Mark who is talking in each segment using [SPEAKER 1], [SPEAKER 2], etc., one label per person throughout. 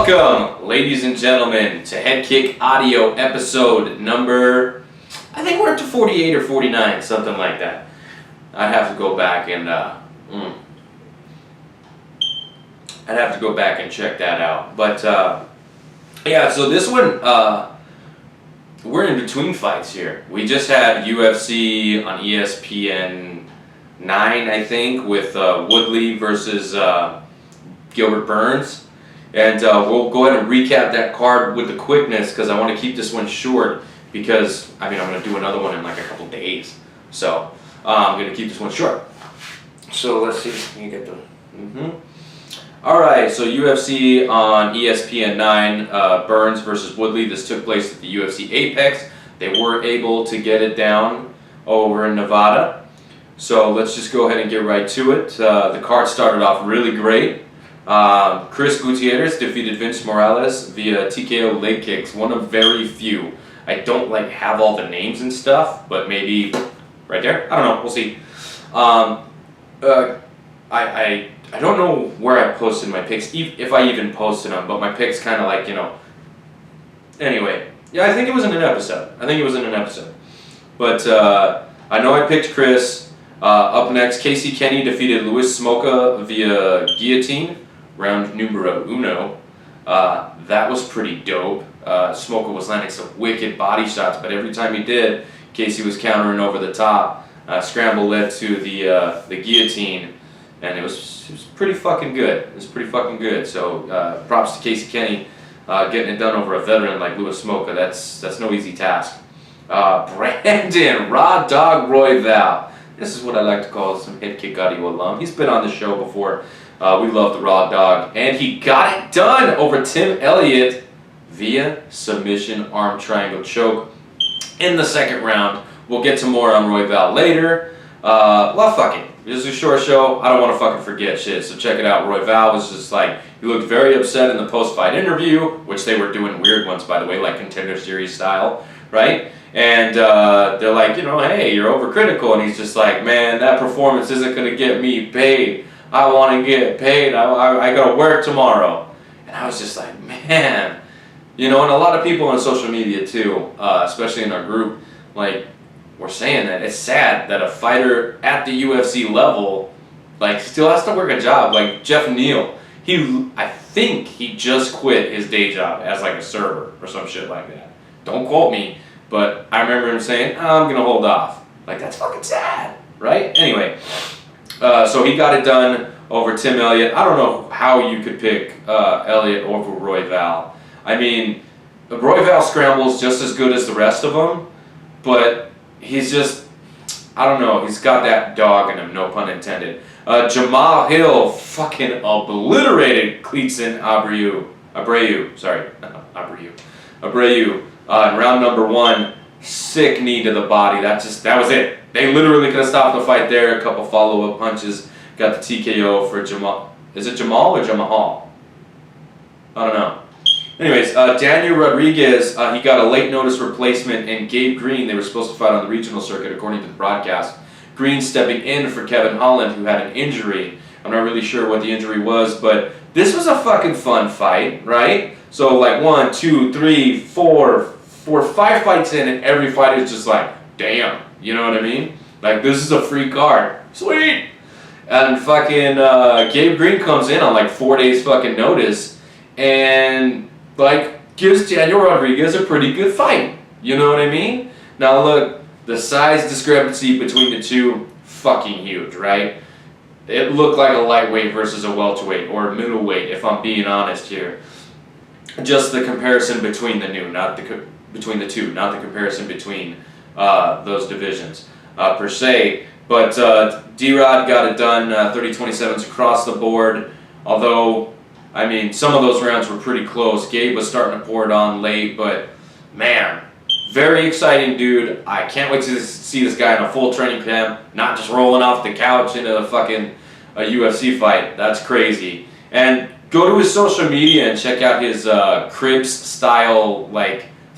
[SPEAKER 1] Welcome, ladies and gentlemen, to HeadKick Audio episode number, I think we're up to 48 or 49, something like that. I'd have to go back and, check that out. But, yeah, so this one, we're in between fights here. We just had UFC on ESPN 9, I think, with Woodley versus Gilbert Burns. And we'll go ahead and recap that card with the quickness because I want to keep this one short because, I'm going to do another one in like a couple days. So, I'm going to keep this one short. So, let's see if we can get the... Alright, so UFC on ESPN 9, Burns versus Woodley. This took place at the UFC Apex. They were able to get it down over in Nevada. So, let's just go ahead and get right to it. The card started off really great. Chris Gutierrez defeated Vince Morales via TKO leg kicks. One of very few. I don't have all the names and stuff, but maybe right there. I don't know. We'll see. I don't know where I posted my picks, if I even posted them, but my picks kind of Anyway, yeah, I think it was in an episode. But I know I picked Chris. Up next, Casey Kenny defeated Luis Smoka via guillotine. Round numero uno. That was pretty dope. Smoka was landing some wicked body shots, but every time he did, Casey was countering over the top. Scramble led to the guillotine, and it was pretty fucking good. So props to Casey Kenny getting it done over a veteran like Luis Smoka. That's no easy task. Brandon Raw Dog Royval. This is what I like to call some HeadKick Audio alum. He's been on the show before. We love the Raw Dog. And he got it done over Tim Elliott via submission arm triangle choke in the second round. We'll get to more on Royval later. Well, fuck it. This is a short show. I don't want to fucking forget shit. So check it out. Royval was just he looked very upset in the post-fight interview, which they were doing weird ones, by the way, like Contender Series style, right? And they're like, hey, you're overcritical. And he's just like, man, that performance isn't going to get me paid. I want to get paid. I got to work tomorrow. And I was just like, man. And a lot of people on social media too, especially in our group, we're saying that it's sad that a fighter at the UFC level, still has to work a job. Like Jeff Neal, I think he just quit his day job as a server or some shit like that. Don't quote me. But I remember him saying, I'm going to hold off. That's fucking sad, right? Anyway, so he got it done over Tim Elliott. I don't know how you could pick Elliott over Royval. I mean, Royval scrambles just as good as the rest of them, but he's just, I don't know, he's got that dog in him, no pun intended. Jamal Hill fucking obliterated Cleetson Abreu. In round number 1, sick knee to the body. That was it. They literally could have stopped the fight there. A couple follow-up punches. Got the TKO for Jamal. Is it Jamal or Jamahal? I don't know. Anyways, Daniel Rodriguez, he got a late notice replacement, and Gabe Green, they were supposed to fight on the regional circuit according to the broadcast. Green stepping in for Kevin Holland, who had an injury. I'm not really sure what the injury was, but this was a fucking fun fight, right? So 1, 2, 3, 4, 5 fights in, and every fight is just damn, you know what I mean? This is a free card. Sweet! And fucking Gabe Green comes in on 4 days fucking notice and gives Daniel Rodriguez a pretty good fight. You know what I mean? Now look, the size discrepancy between the two, fucking huge, right? It looked like a lightweight versus a welterweight or a middleweight, if I'm being honest here. Just the comparison between the two, not the comparison between those divisions per se. But D-Rod got it done, 30-27s across the board. Although, I mean, some of those rounds were pretty close. Gabe was starting to pour it on late, but man, very exciting dude. I can't wait to see this guy in a full training camp, not just rolling off the couch into a UFC fight. That's crazy. And go to his social media and check out his Cribs style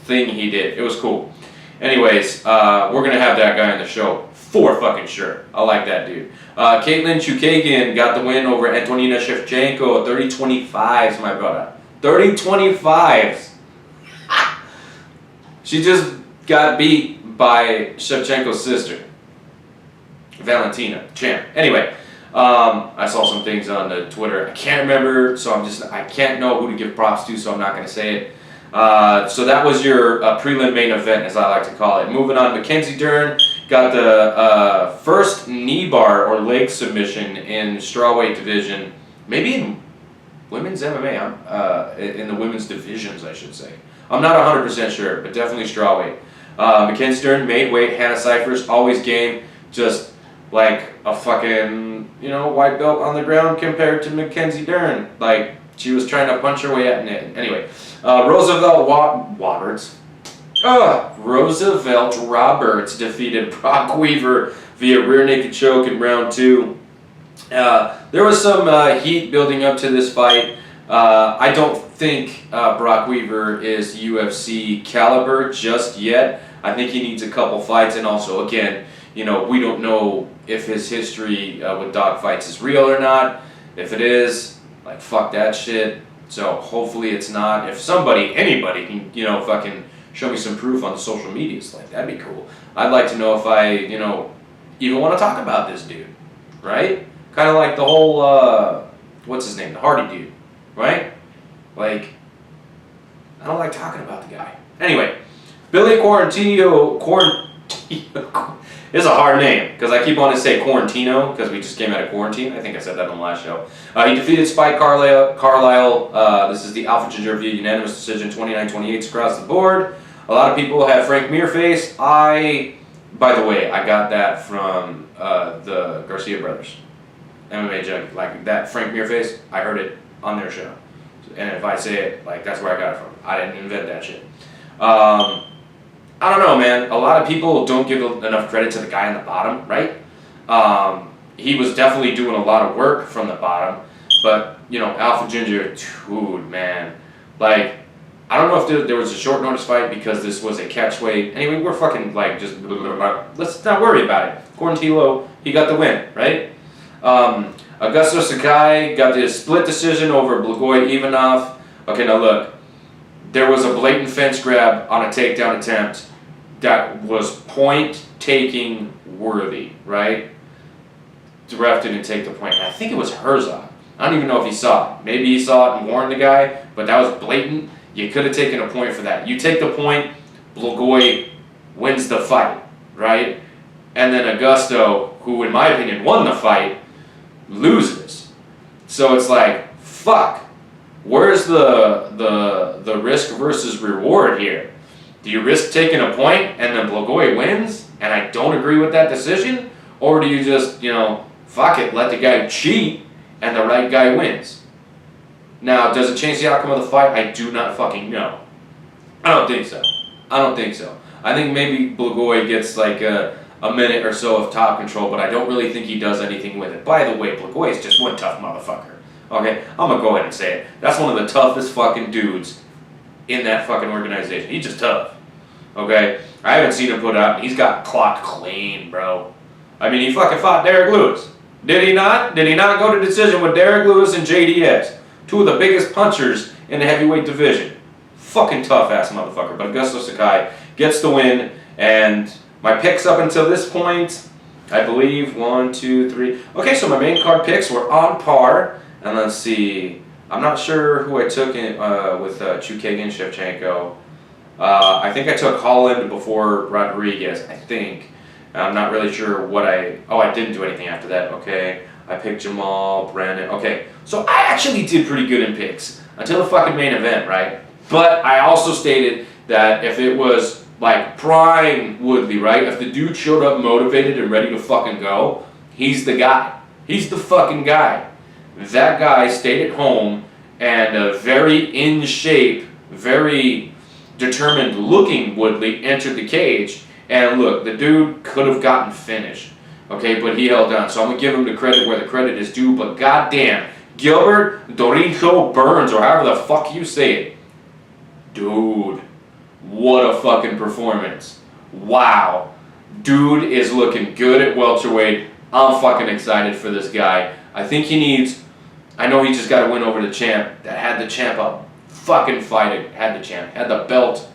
[SPEAKER 1] thing he did. It was cool. Anyways, we're gonna have that guy on the show for fucking sure. I like that dude. Caitlin Chukagian got the win over Antonina Shevchenko, 30-25s, my brother. 30-25. She just got beat by Shevchenko's sister, Valentina, champ. Anyway, I saw some things on the Twitter. I can't remember, so I can't know who to give props to, so I'm not going to say it. So that was your prelim main event, as I like to call it. Moving on, Mackenzie Dern got the first knee bar or leg submission in strawweight division, maybe in women's MMA, in the women's divisions, I should say. I'm not 100% sure, but definitely strawweight. Mackenzie Dern made weight. Hannah Cyphers always game, just like a fucking, white belt on the ground compared to Mackenzie Dern. Like, she was trying to punch her way at it. Anyway, Roosevelt Roberts defeated Brock Weaver via rear naked choke in round 2. There was some heat building up to this fight. I don't think Brock Weaver is UFC caliber just yet. I think he needs a couple fights, and also, again, we don't know if his history with dog fights is real or not. If it is, like, fuck that shit. So hopefully it's not. If anybody can, fucking show me some proof on the social medias, like, that'd be cool. I'd like to know if I, even want to talk about this dude, right? Kind of like the whole, what's his name, the Hardy dude, right? Like, I don't like talking about the guy. Anyway, Billy Quarantillo is a hard name, because I keep wanting to say Quarantino, because we just came out of quarantine. I think I said that on the last show. He defeated Spike Carlisle. This is the Alpha Ginger via unanimous decision, 29-28 across the board. A lot of people have Frank Mirface. By the way, I got that from the Garcia brothers, MMA Junkie. Like, that Frank Mirface, I heard it on their show. And if I say it, like, that's where I got it from. I didn't invent that shit. I don't know, man. A lot of people don't give enough credit to the guy on the bottom, right? He was definitely doing a lot of work from the bottom. But, Alpha Ginger, dude, man. Like, I don't know if there was a short notice fight because this was a catchweight. Anyway, we're fucking, like, just let's not worry about it. Quarantillo, he got the win, right? Augusto Sakai got the split decision over Blagoy Ivanov. Okay, now look. There was a blatant fence grab on a takedown attempt that was point-taking worthy, right? The ref didn't take the point. I think it was Herzog. I don't even know if he saw it. Maybe he saw it and warned the guy, but that was blatant. You could have taken a point for that. You take the point, Blagoy wins the fight, right? And then Augusto, who in my opinion won the fight, loses. So it's like, fuck. Where's the risk versus reward here? Do you risk taking a point and then Blagoy wins and I don't agree with that decision? Or do you just, fuck it, let the guy cheat and the right guy wins? Now, does it change the outcome of the fight? I do not fucking know. I don't think so. I think maybe Blagoy gets like a minute or so of top control, but I don't really think he does anything with it. By the way, Blagoy is just one tough motherfucker. Okay, I'm gonna go ahead and say it. That's one of the toughest fucking dudes in that fucking organization. He's just tough. Okay? I haven't seen him put out. He's got clocked clean, bro. I mean, he fucking fought Derek Lewis. Did he not? Did he not go to decision with Derek Lewis and JDS? Two of the biggest punchers in the heavyweight division. Fucking tough-ass motherfucker. But Augusto Sakai gets the win, and my picks up until this point, I believe, 1, 2, 3. Okay, so my main card picks were on par. And let's see, I'm not sure who I took with Chukagian Shevchenko. I think I took Holland before Rodriguez, I think. I'm not really sure what I didn't do anything after that, okay. I picked Jamal, Brandon, okay. So I actually did pretty good in picks until the fucking main event, right? But I also stated that if it was like prime Woodley, right? If the dude showed up motivated and ready to fucking go, he's the guy. He's the fucking guy. That guy stayed at home, and a very in shape, very determined looking Woodley entered the cage, and look, the dude could have gotten finished, okay, but he held on. So I'm going to give him the credit where the credit is due, but goddamn, Gilbert Dorico Burns, or however the fuck you say it, dude, what a fucking performance. Wow. Dude is looking good at welterweight. I'm fucking excited for this guy. I think he needs... I know he just got to win over the champ that had the champ up fucking fight, had the belt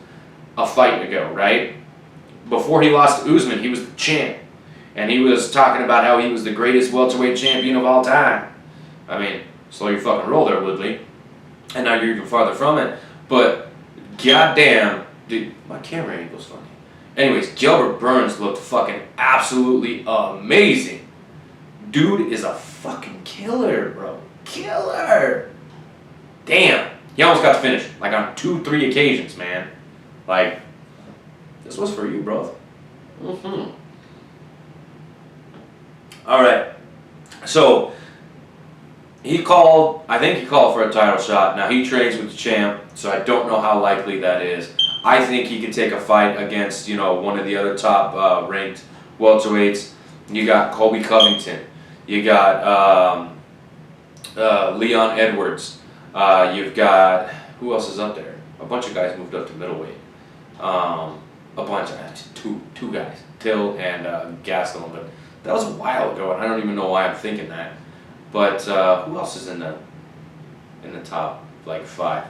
[SPEAKER 1] a fight ago, right? Before he lost to Usman, he was the champ. And he was talking about how he was the greatest welterweight champion of all time. I mean, slow your fucking roll there, Woodley. And now you're even farther from it. But, goddamn, dude, my camera angle's funny. Anyways, Gilbert Burns looked fucking absolutely amazing. Dude is a fucking killer, bro. Killer! Damn. He almost got to finish. Like on 2-3 occasions, man. Like, this was for you, bro. Alright. So, I think he called for a title shot. Now, he trains with the champ, so I don't know how likely that is. I think he could take a fight against, one of the other top ranked welterweights. You got Colby Covington. You got Leon Edwards. You've got, who else is up there? A bunch of guys moved up to middleweight. Two guys, Till and Gastelum. But that was a while ago, and I don't even know why I'm thinking that. But who else is in the top, like, 5?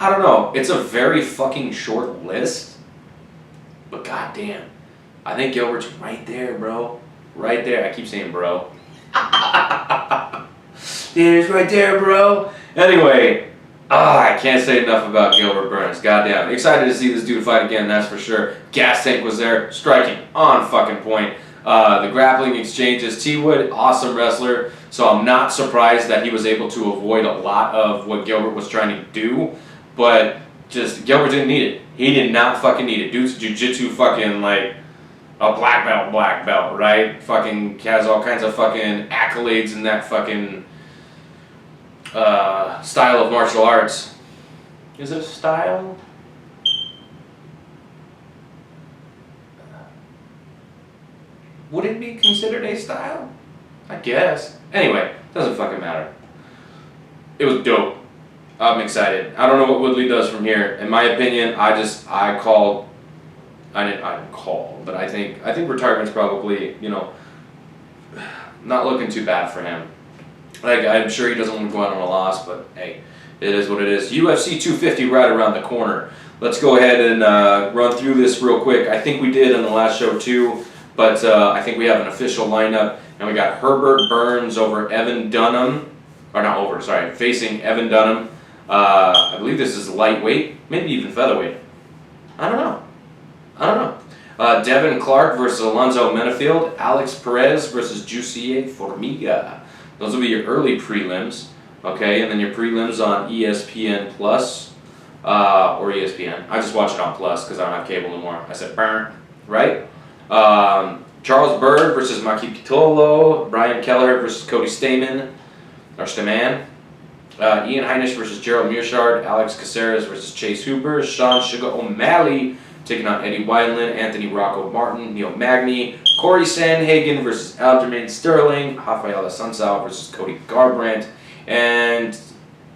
[SPEAKER 1] I don't know. It's a very fucking short list. But goddamn, I think Gilbert's right there, bro. Right there. I keep saying bro. It's right there, bro. Anyway, I can't say enough about Gilbert Burns. Goddamn. Excited to see this dude fight again, that's for sure. Gas tank was there, striking on fucking point. The grappling exchanges. T. Wood, awesome wrestler. So I'm not surprised that he was able to avoid a lot of what Gilbert was trying to do. But just, Gilbert didn't need it. He did not fucking need it. Dude's jiu-jitsu fucking like a black belt, right? Fucking has all kinds of fucking accolades in that fucking style of martial arts. Is it a style? Would it be considered a style? I guess. Anyway, doesn't fucking matter. It was dope. I'm excited. I don't know what Woodley does from here. In my opinion, I didn't call, but I think retirement's probably, not looking too bad for him. Like, I'm sure he doesn't want to go out on a loss, but hey, it is what it is. UFC 250 right around the corner. Let's go ahead and run through this real quick. I think we did on the last show too, but I think we have an official lineup, and we got Herbert Burns over Evan Dunham, facing Evan Dunham. I believe this is lightweight, maybe even featherweight. I don't know. Devin Clark versus Alonzo Menafield. Alex Perez versus Jussier Formiga. Those will be your early prelims, okay? And then your prelims on ESPN Plus, or ESPN. I just watch it on Plus because I don't have cable anymore. I said burn, right? Charles Byrd versus Maki Pitolo. Brian Kelleher versus Cody Stamann. Ian Heinisch versus Gerald Mearshard. Alex Caceres versus Chase Hooper. Sean Sugar O'Malley taking on Eddie Wineland. Anthony Rocco Martin. Neil Magny. Corey Sandhagen versus Aljamain Sterling. Rafael Assunção versus Cody Garbrandt. And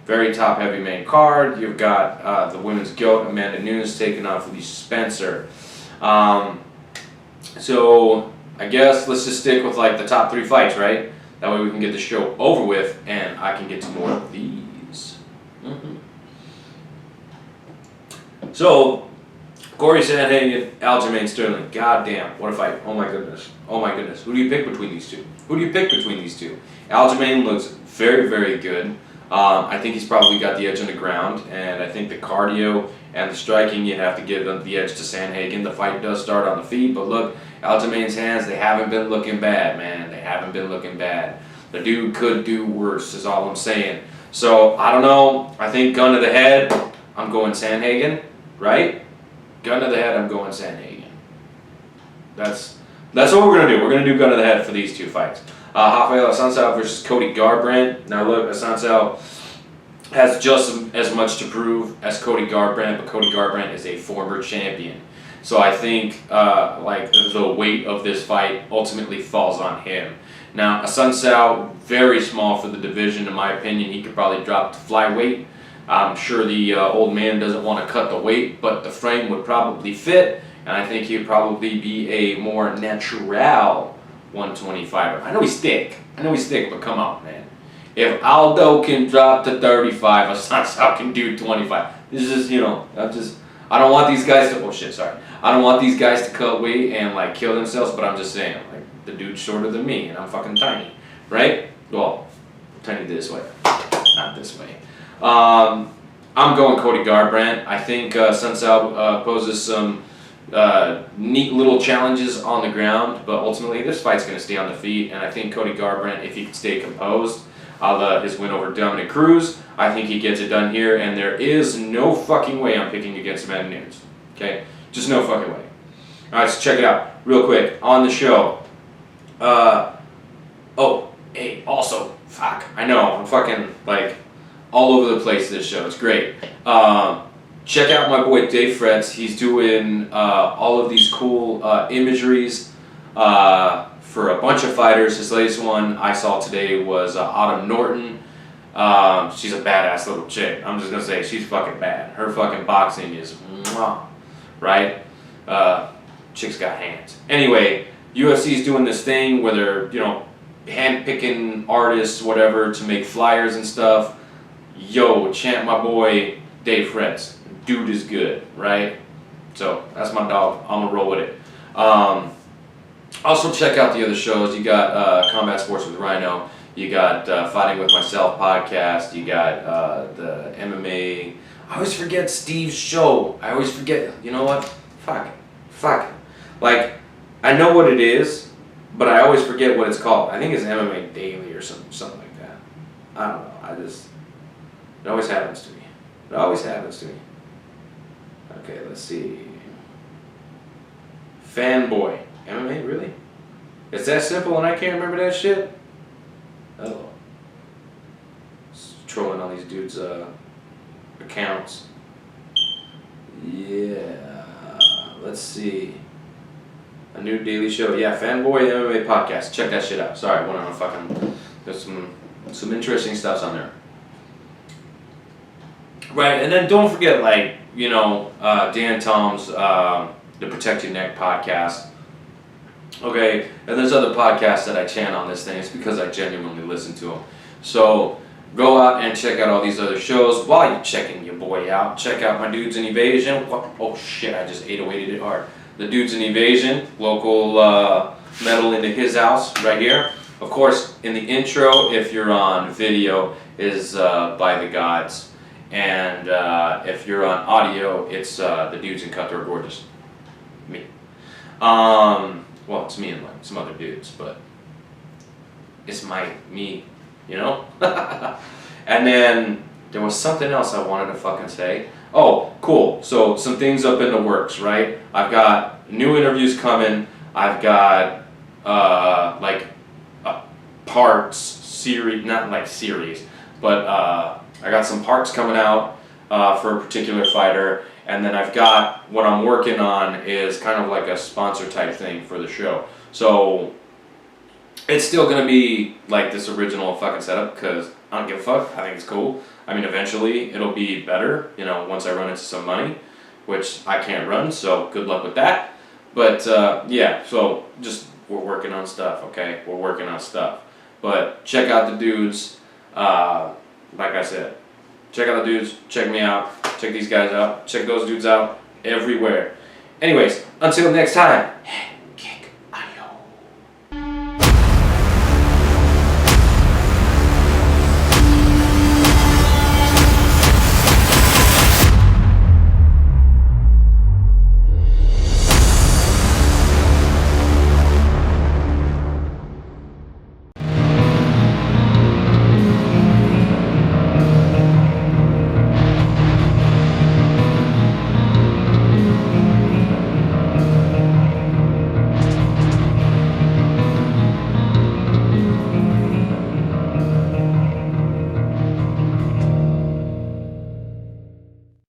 [SPEAKER 1] very top heavy main card, you've got the women's GOAT, Amanda Nunes, taking on Felicia Spencer. So I guess let's just stick with like the top 3 fights, right? That way we can get the show over with, and I can get to more of these. So, Corey Sandhagen, Aljamain Sterling. Goddamn, what a fight. Oh my goodness. Who do you pick between these two? Aljamain looks very, very good. I think he's probably got the edge on the ground, and I think the cardio and the striking, you'd have to give the edge to Sandhagen. The fight does start on the feet, but look, Aljamain's hands, they haven't been looking bad, man. They haven't been looking bad. The dude could do worse, is all I'm saying. So, I don't know. I think gun to the head, I'm going Sandhagen, right? Gun to the head, I'm going Sandhagen. That's what we're going to do. We're going to do gun to the head for these 2 fights. Rafael Assunção versus Cody Garbrandt. Now look, Assunção has just as much to prove as Cody Garbrandt, but Cody Garbrandt is a former champion. So I think the weight of this fight ultimately falls on him. Now, Assunção, very small for the division, in my opinion. He could probably drop to flyweight. I'm sure the old man doesn't want to cut the weight, but the frame would probably fit, and I think he'd probably be a more natural 125er. I know he's thick, but come on, man. If Aldo can drop to 35, Assunção can do 25. It's just, I don't want these guys to, oh shit, sorry. I don't want these guys to cut weight and like kill themselves, but I'm just saying, like, the dude's shorter than me and I'm fucking tiny, right? Well, tiny this way, not this way. I'm going Cody Garbrandt. I think Sun Tzu poses some neat little challenges on the ground, but ultimately this fight's going to stay on the feet, and I think Cody Garbrandt, if he can stay composed, his win over Dominic Cruz, I think he gets it done here, and there is no fucking way I'm picking against Amanda Nunes. Okay? Just no fucking way. Alright, so check it out. Real quick, on the show. Hey, also, fuck, I know, I'm fucking, like, all over the place this show. It's great. Check out my boy Dave Fretz. He's doing all of these cool imageries for a bunch of fighters. His latest one I saw today was Autumn Norton. She's a badass little chick. I'm just gonna say she's fucking bad. Her fucking boxing is mwah, right? Chick's got hands. Anyway, UFC's doing this thing where they're hand-picking artists, whatever, to make flyers and stuff. Yo, chant my boy Dave Fretz. Dude is good, right? So that's my dog. I'm gonna roll with it. Also check out the other shows. You got Combat Sports with Rhino. You got Fighting with Myself podcast. You got the MMA. I always forget Steve's show. I always forget. You know what? Fuck it. Like, I know what it is, but I always forget what it's called. I think it's MMA Daily or something like that. I don't know. It always happens to me. Okay, let's see. Fanboy. MMA, really? It's that simple and I can't remember that shit? Oh. Just trolling on these dudes' accounts. Yeah. Let's see. A new daily show. Yeah, Fanboy MMA podcast. Check that shit out. Sorry, I went on a fucking... There's some interesting stuff on there. Right, and then don't forget, like, Dan Tom's the Protect Your Neck podcast. Okay, and there's other podcasts that I chant on this thing. It's because I genuinely listen to them. So go out and check out all these other shows. While you're checking your boy out, check out my Dudes in Evasion. Oh shit, I just 808'd it hard. The Dudes in Evasion, local metal into his house right here. Of course, in the intro, if you're on video, is By the Gods. And if you're on audio, it's the Dudes in Cutthroat Gorgeous. Me. Well, it's me and like some other dudes, but it's me, And then there was something else I wanted to fucking say. Oh, cool. So some things up in the works, right? I've got new interviews coming. I've got like a parts series, not like series, but I got some parts coming out for a particular fighter. And then I've got, what I'm working on is kind of like a sponsor type thing for the show. So it's still going to be like this original fucking setup because I don't give a fuck. I think it's cool. I mean, eventually it'll be better, once I run into some money, which I can't run, so good luck with that. But yeah, so just we're working on stuff, okay? We're working on stuff. But check out the dudes. Like I said, check out the dudes, check me out, check these guys out, check those dudes out everywhere. Anyways, until next time.